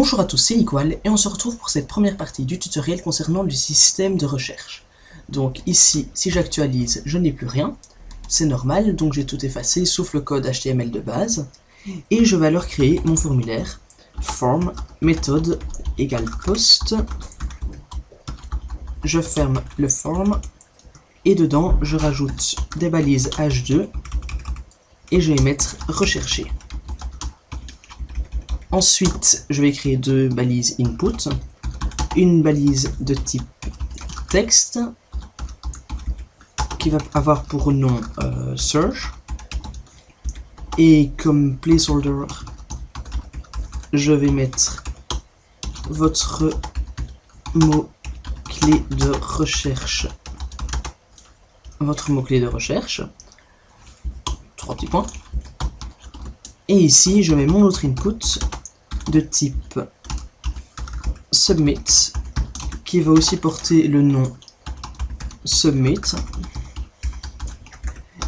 Bonjour à tous, c'est Nicoal et on se retrouve pour cette première partie du tutoriel concernant le système de recherche. Donc ici, si j'actualise, je n'ai plus rien, c'est normal, donc j'ai tout effacé sauf le code HTML de base. Et je vais alors créer mon formulaire, form, méthode, égale post, je ferme le form, et dedans je rajoute des balises h2, et je vais mettre rechercher. Ensuite, je vais créer deux balises input, une balise de type texte, qui va avoir pour nom search, et comme placeholder, je vais mettre votre mot-clé de recherche. Votre mot-clé de recherche. 3 petits points. Et ici, je mets mon autre input de type submit, qui va aussi porter le nom submit,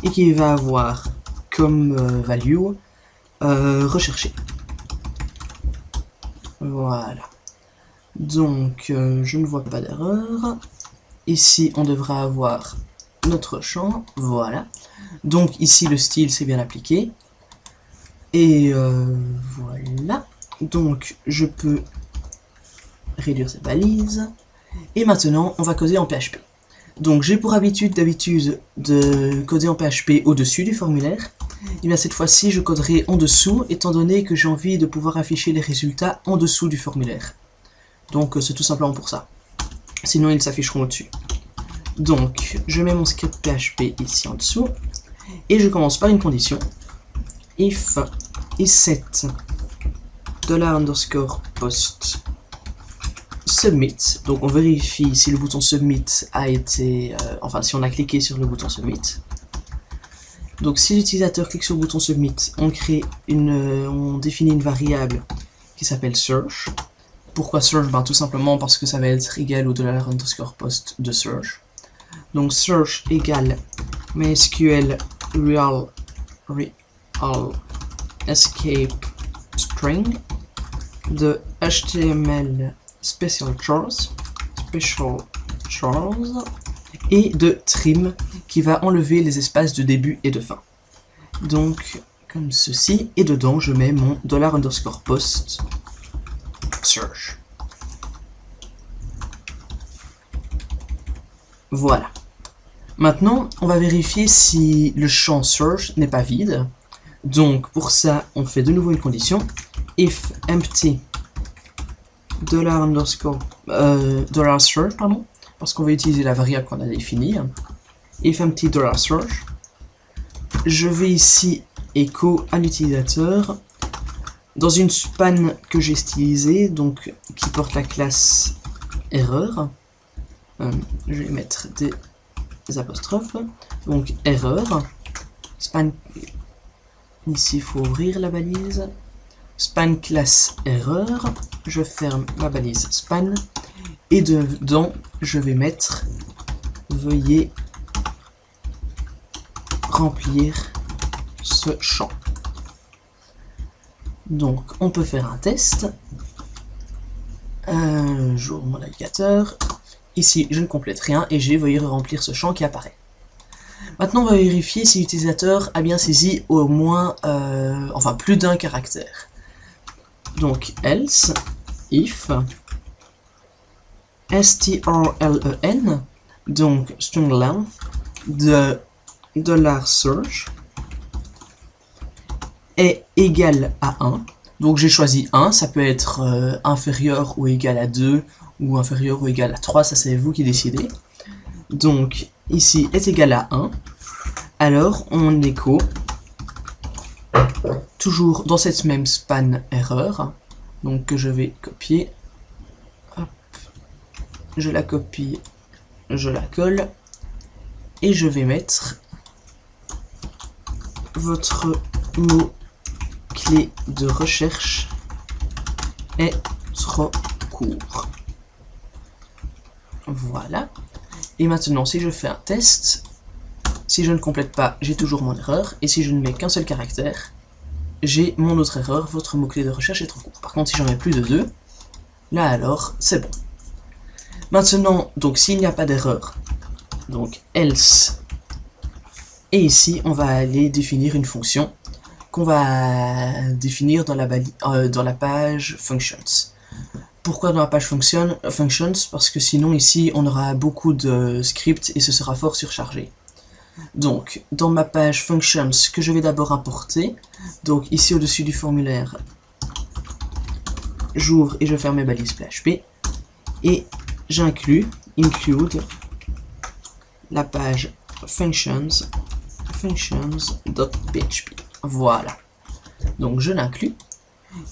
et qui va avoir comme value rechercher. Voilà. Donc, je ne vois pas d'erreur. Ici, on devra avoir notre champ. Voilà. Donc, ici, le style, c'est bien appliqué. Et voilà. Donc, je peux réduire ces balises. Et maintenant, on va coder en PHP. Donc, j'ai pour habitude de coder en PHP au-dessus du formulaire. Et bien cette fois-ci, je coderai en dessous, étant donné que j'ai envie de pouvoir afficher les résultats en dessous du formulaire. Donc, c'est tout simplement pour ça. Sinon, ils s'afficheront au-dessus. Donc, je mets mon script PHP ici en dessous. Et je commence par une condition. If isSet $_post submit. Donc on vérifie si le bouton submit a été, enfin si on a cliqué sur le bouton submit. Donc si l'utilisateur clique sur le bouton submit, on définit une variable qui s'appelle search. Pourquoi search? Ben tout simplement parce que ça va être égal au $_post de search. Donc search égale MySQL real escape string de HTML special chars et de trim qui va enlever les espaces de début et de fin. Donc comme ceci, et dedans je mets mon $_post search. Voilà. Maintenant, on va vérifier si le champ search n'est pas vide. Donc, pour ça, on fait de nouveau une condition. If empty $search, pardon, parce qu'on va utiliser la variable qu'on a définie. If empty $search, je vais ici écho à l'utilisateur dans une span que j'ai stylisée, donc qui porte la classe erreur. Je vais mettre des apostrophes, donc erreur, span, ici il faut ouvrir la balise, span classe erreur, je ferme ma balise span, et dedans je vais mettre veuillez remplir ce champ. Donc on peut faire un test, j'ouvre mon navigateur. Ici, je ne complète rien et j'ai veuillez remplir ce champ qui apparaît. Maintenant, on va vérifier si l'utilisateur a bien saisi au moins, enfin plus d'un caractère. Donc, else, if, strlen, donc string length, de $search, est égal à 1. Donc, j'ai choisi 1, ça peut être inférieur ou égal à 2, ou inférieur ou égal à 3, ça c'est vous qui décidez. Donc ici est égal à 1, alors on écho toujours dans cette même span erreur, donc que je vais copier. Hop. Je la copie, je la colle, et je vais mettre votre mot-clé de recherche est trop court. Voilà. Et maintenant, si je fais un test, si je ne complète pas, j'ai toujours mon erreur. Et si je ne mets qu'un seul caractère, j'ai mon autre erreur, votre mot-clé de recherche est trop court. Par contre, si j'en mets plus de 2, Là alors, c'est bon. Maintenant, donc s'il n'y a pas d'erreur, donc else, et ici on va aller définir une fonction qu'on va définir dans la page functions. Pourquoi dans la page functions? Parce que sinon ici on aura beaucoup de scripts et ce sera fort surchargé. Donc dans ma page functions que je vais d'abord importer, donc ici au-dessus du formulaire, j'ouvre et je ferme mes balises PHP et j'inclus include la page functions.php. Voilà. Donc je l'inclus.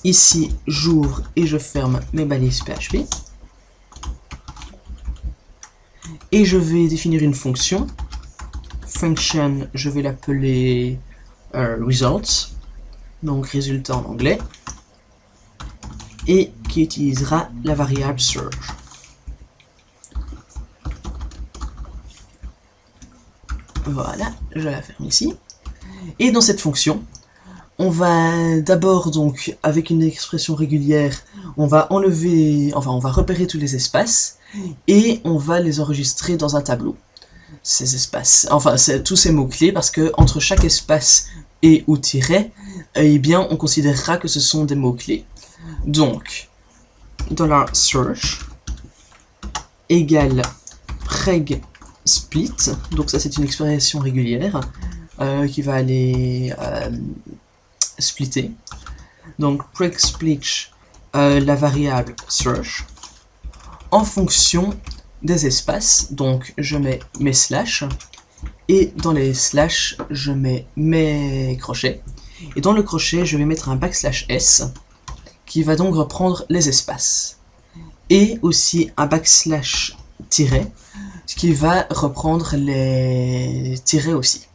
Ici, j'ouvre et je ferme mes balises PHP. Et je vais définir une fonction. Function, je vais l'appeler results, donc résultat en anglais, et qui utilisera la variable search. Voilà, je la ferme ici. Et dans cette fonction, on va d'abord donc, avec une expression régulière, on va enlever, enfin on va repérer tous les espaces, et on va les enregistrer dans un tableau. Ces espaces, enfin tous ces mots-clés, parce que entre chaque espace et ou tiret, eh bien on considérera que ce sont des mots-clés. Donc, $search égale preg split, donc ça c'est une expression régulière qui va aller splitter. Donc preg split la variable search en fonction des espaces, donc je mets mes slash et dans les slash je mets mes crochets et dans le crochet je vais mettre un backslash s qui va donc reprendre les espaces et aussi un backslash tiret ce qui va reprendre les tirets aussi.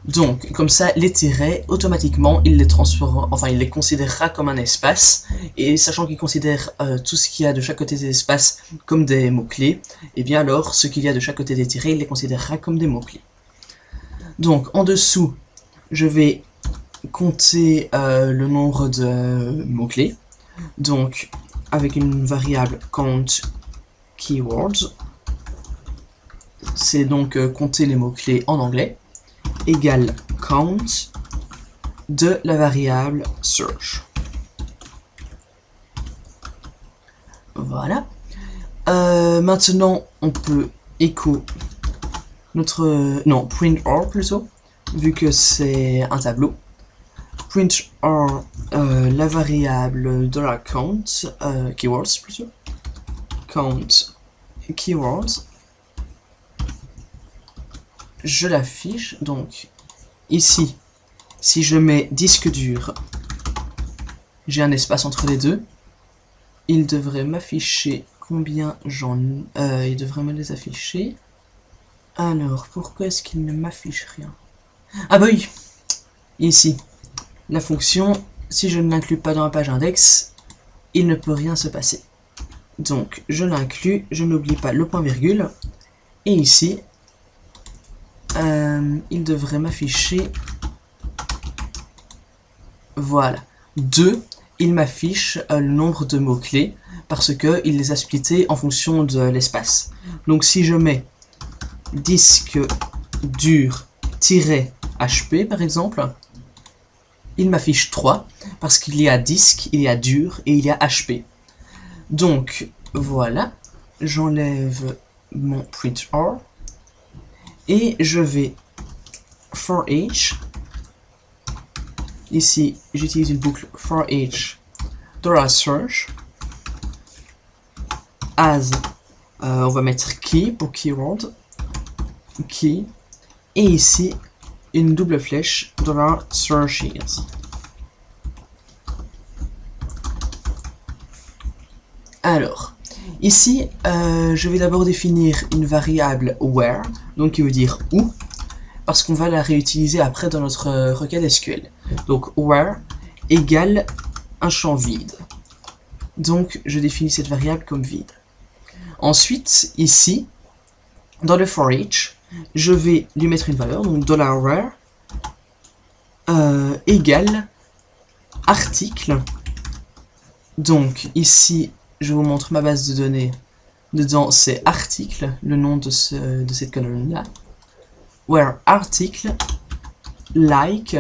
Donc, comme ça, les tirets, automatiquement, il les transformera, enfin, il les considérera comme un espace, et sachant qu'il considère tout ce qu'il y a de chaque côté des espaces comme des mots-clés, et bien alors, ce qu'il y a de chaque côté des tirets, il les considérera comme des mots-clés. Donc, en dessous, je vais compter le nombre de mots-clés, donc, avec une variable count keywords, c'est donc compter les mots-clés en anglais, égale count de la variable search. Voilà. Maintenant, on peut echo notre... non, print or plutôt, vu que c'est un tableau. Print or la variable $count keywords plutôt. Count keywords. Je l'affiche, donc ici, si je mets disque dur, j'ai un espace entre les deux, il devrait m'afficher combien j'en... il devrait me les afficher. Alors, pourquoi est-ce qu'il ne m'affiche rien? Ah bah oui, ici, la fonction, si je ne l'inclus pas dans la page index, il ne peut rien se passer. Donc, je l'inclus, je n'oublie pas le point virgule, et ici, il devrait m'afficher, voilà, 2, il m'affiche le nombre de mots-clés, parce que il les a splittés en fonction de l'espace. Donc si je mets disque dur -hp par exemple, il m'affiche 3, parce qu'il y a disque, il y a dur, et il y a hp. Donc, voilà, j'enlève mon print or, et je vais for each, ici j'utilise une boucle for each $search as, on va mettre key pour keyword, key, et ici une double flèche $searches. Alors, ici, je vais d'abord définir une variable where, donc qui veut dire où, parce qu'on va la réutiliser après dans notre requête SQL. Donc where égale un champ vide. Donc je définis cette variable comme vide. Ensuite, ici, dans le for each, je vais lui mettre une valeur, donc $where égale article. Donc ici, je vous montre ma base de données. Dedans, c'est article, le nom de cette colonne-là. Where article, like,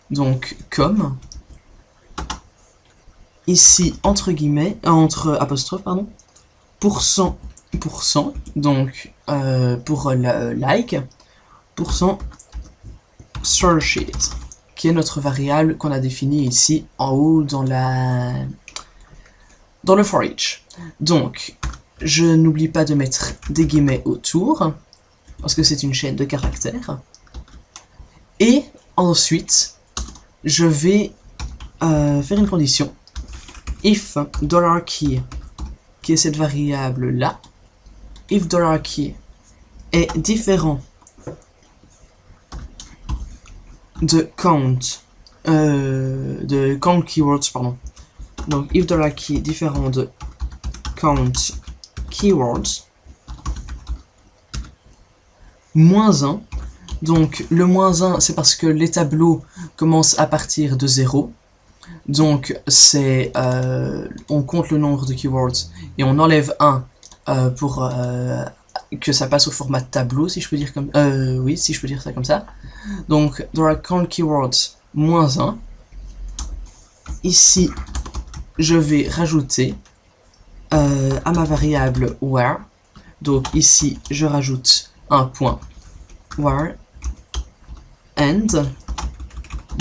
donc comme. Ici, entre guillemets, entre apostrophes, pardon. Pourcent, donc pour like. Pourcent search it, qui est notre variable qu'on a définie ici en haut dans le for each. Donc, je n'oublie pas de mettre des guillemets autour, parce que c'est une chaîne de caractères. Et ensuite, je vais faire une condition. If $key, qui est cette variable-là, if $key est différent de count keywords, pardon. Donc, if $key est différent de count keywords, moins 1. Donc, le moins 1, c'est parce que les tableaux commencent à partir de 0. Donc, c'est on compte le nombre de keywords et on enlève 1 pour que ça passe au format tableau, si je peux dire comme oui, si je peux dire ça comme ça. Donc, count keywords moins 1. Ici, je vais rajouter à ma variable where. Donc ici, je rajoute un point where end.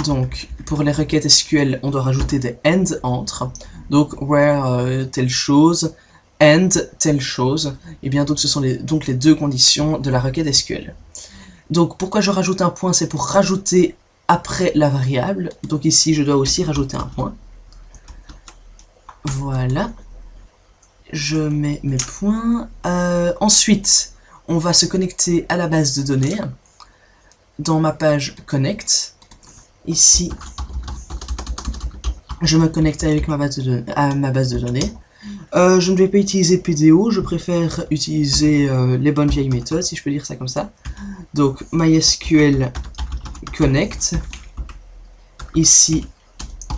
Donc pour les requêtes SQL, on doit rajouter des end entre. Donc where telle chose, end telle chose. Et bien d'autres, ce sont donc les deux conditions de la requête SQL. Donc pourquoi je rajoute un point, c'est pour rajouter après la variable. Donc ici, je dois aussi rajouter un point. Voilà. Je mets mes points. Ensuite, on va se connecter à la base de données. Dans ma page Connect. Ici, je me connecte avec ma base de données. Je ne vais pas utiliser PDO, je préfère utiliser les bonnes vieilles méthodes, si je peux dire ça comme ça. Donc, MySQL Connect. Ici,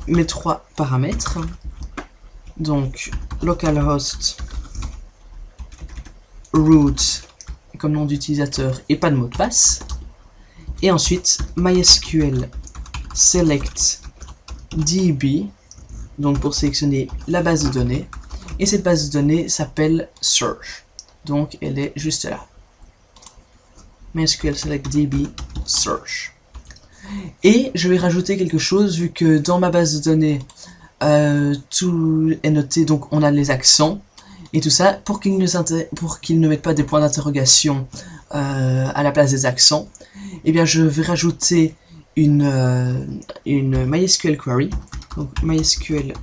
mes 3 paramètres. Donc, localhost, root, comme nom d'utilisateur, et pas de mot de passe. Et ensuite, MySQL select DB, donc pour sélectionner la base de données. Et cette base de données s'appelle search. Donc, elle est juste là. MySQL select DB search. Et je vais rajouter quelque chose, vu que dans ma base de données, tout est noté, donc on a les accents et tout ça, pour qu'ils ne mettent pas des points d'interrogation à la place des accents. Et bien je vais rajouter une MySQL query, donc MySQL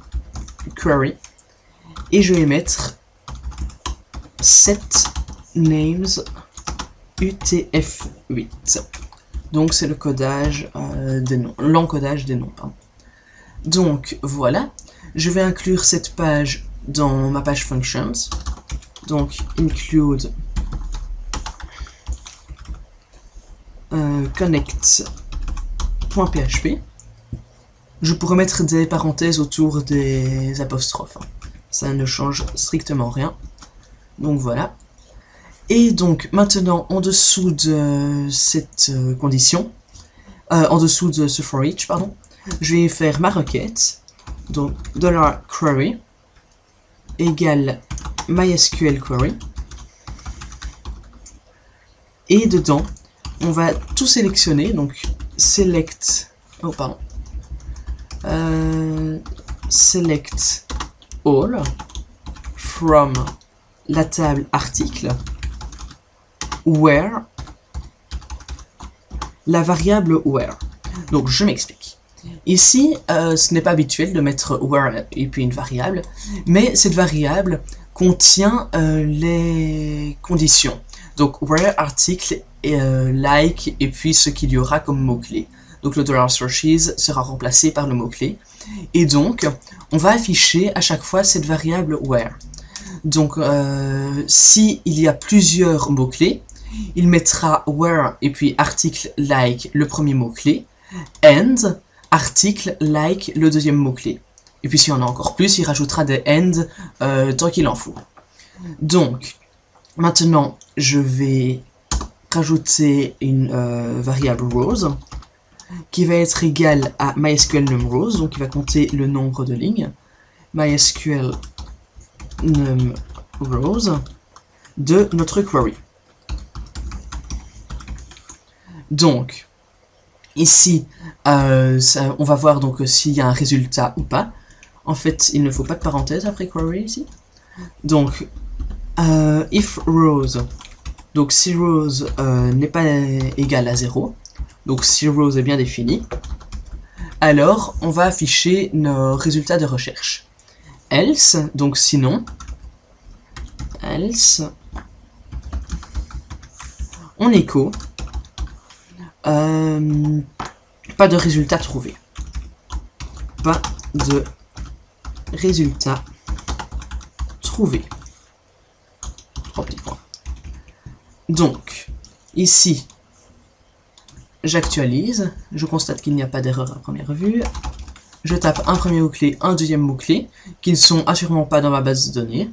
query, et je vais mettre set names UTF-8. Donc c'est le codage des noms, l'encodage des noms, pardon. Donc voilà, je vais inclure cette page dans ma page functions. Donc include connect.php. Je pourrais mettre des parenthèses autour des apostrophes. Ça ne change strictement rien. Donc voilà. Et donc maintenant, en dessous de cette condition, en dessous de ce for each, pardon, je vais faire ma requête, donc $query égale MySQL query, et dedans on va tout sélectionner, donc select, select all from la table article where, la variable where. Donc je m'explique. Ici, ce n'est pas habituel de mettre where et puis une variable, mais cette variable contient les conditions. Donc where article et like et puis ce qu'il y aura comme mot-clé. Donc le $sources sera remplacé par le mot-clé. Et donc, on va afficher à chaque fois cette variable where. Donc, si il y a plusieurs mots-clés, il mettra where et puis article like le premier mot-clé, and article like le deuxième mot-clé. Et puis s'il y en a encore plus, il rajoutera des end tant qu'il en faut. Donc, maintenant, je vais rajouter une variable rows qui va être égale à MySQL numRows, donc il va compter le nombre de lignes. MySQL numRows de notre query. Donc, ici, on va voir donc s'il y a un résultat ou pas. En fait, il ne faut pas de parenthèse après query ici. Donc, if rows, donc si rows n'est pas égal à 0, donc si rows est bien défini, alors on va afficher nos résultats de recherche. Else, donc sinon, else, on écho, pas de résultat trouvé. Pas de résultat trouvé. 3 petits points. Donc, ici, j'actualise, je constate qu'il n'y a pas d'erreur à première vue. Je tape un premier mot-clé, un deuxième mot-clé, qui ne sont assurément pas dans ma base de données.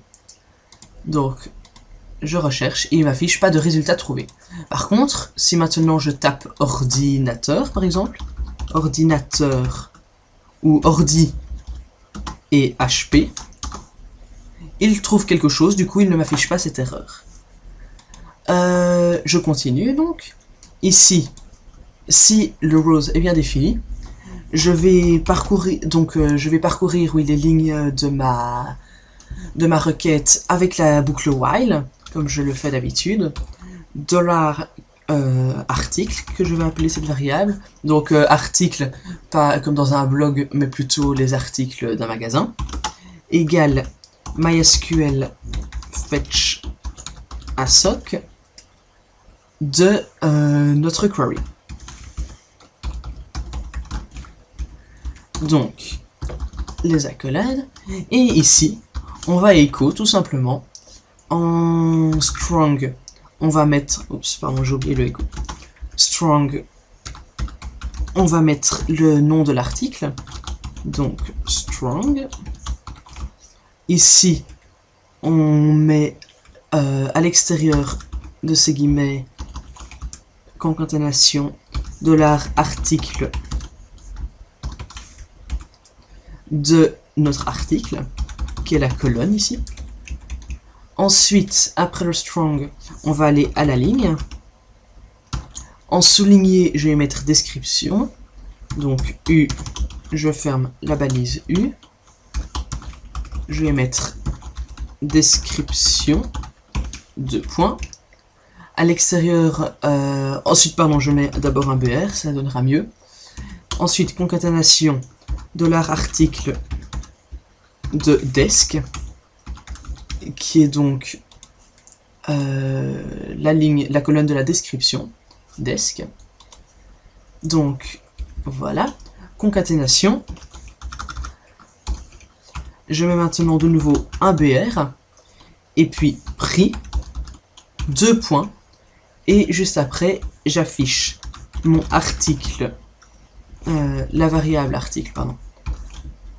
Donc, je recherche et il m'affiche pas de résultat trouvé. Par contre, si maintenant je tape ordinateur, par exemple, ordinateur ou ordi et HP, il trouve quelque chose, du coup il ne m'affiche pas cette erreur. Je continue donc. Ici, si le rows est bien défini, je vais parcourir oui, les lignes de ma requête avec la boucle while, comme je le fais d'habitude. $article, que je vais appeler cette variable. Donc article, pas comme dans un blog, mais plutôt les articles d'un magasin, égale MySQL fetch assoc de notre query. Donc, les accolades. Et ici, on va écho tout simplement en strong. On va mettre, oups, pardon, j'ai oublié le écho. Strong, on va mettre le nom de l'article. Donc, strong. Ici, on met à l'extérieur de ces guillemets, concaténation, $article de notre article, qui est la colonne ici. Ensuite, après le strong, on va aller à la ligne. En souligné, je vais mettre description. Donc U, je ferme la balise U. Je vais mettre description, 2 points. À l'extérieur, ensuite, pardon, je mets d'abord un BR, ça donnera mieux. Ensuite, concaténation, $article de desk, qui est donc la colonne de la description, desk. Donc, voilà, concaténation. Je mets maintenant de nouveau un BR, et puis prix, 2 points, et juste après, j'affiche mon article, la variable article, pardon,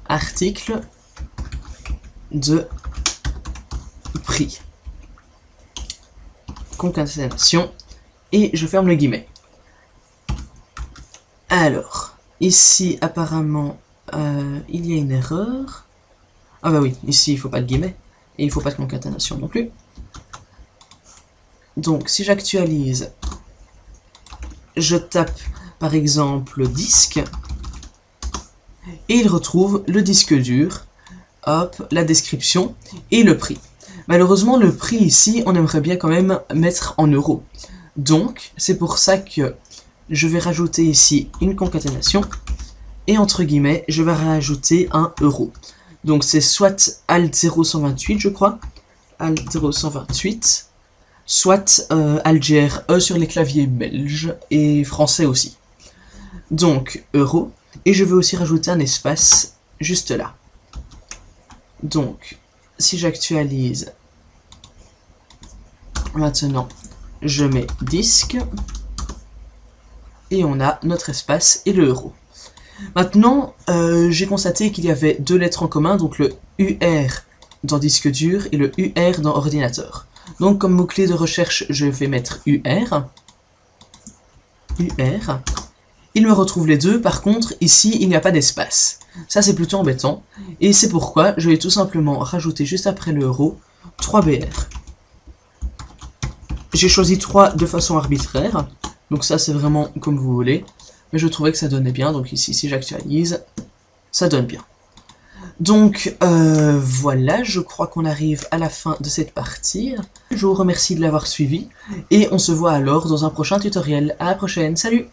article de prix, concaténation, et je ferme le guillemet. Alors, ici, apparemment, il y a une erreur. Ah bah oui, ici, il ne faut pas de guillemet, et il ne faut pas de concaténation non plus. Donc, si j'actualise, je tape, par exemple, disque, et il retrouve le disque dur, hop, la description, et le prix. Malheureusement, le prix ici, on aimerait bien quand même mettre en euros. Donc, c'est pour ça que je vais rajouter ici une concaténation, et entre guillemets, je vais rajouter un euro. Donc, c'est soit alt 0128, je crois, alt 0128, soit ALGRE sur les claviers belges et français aussi. Donc, euro, et je vais aussi rajouter un espace juste là. Donc, si j'actualise, maintenant, je mets disque, et on a notre espace et le euro. Maintenant, j'ai constaté qu'il y avait 2 lettres en commun, donc le UR dans disque dur et le UR dans ordinateur. Donc comme mot-clé de recherche, je vais mettre UR. UR. Il me retrouve les deux, par contre, ici, il n'y a pas d'espace. Ça, c'est plutôt embêtant. Et c'est pourquoi je vais tout simplement rajouter juste après le euro 3BR. J'ai choisi 3 de façon arbitraire. Donc ça, c'est vraiment comme vous voulez. Mais je trouvais que ça donnait bien. Donc ici, si j'actualise, ça donne bien. Donc voilà, je crois qu'on arrive à la fin de cette partie. Je vous remercie de l'avoir suivi. Et on se voit alors dans un prochain tutoriel. À la prochaine, salut!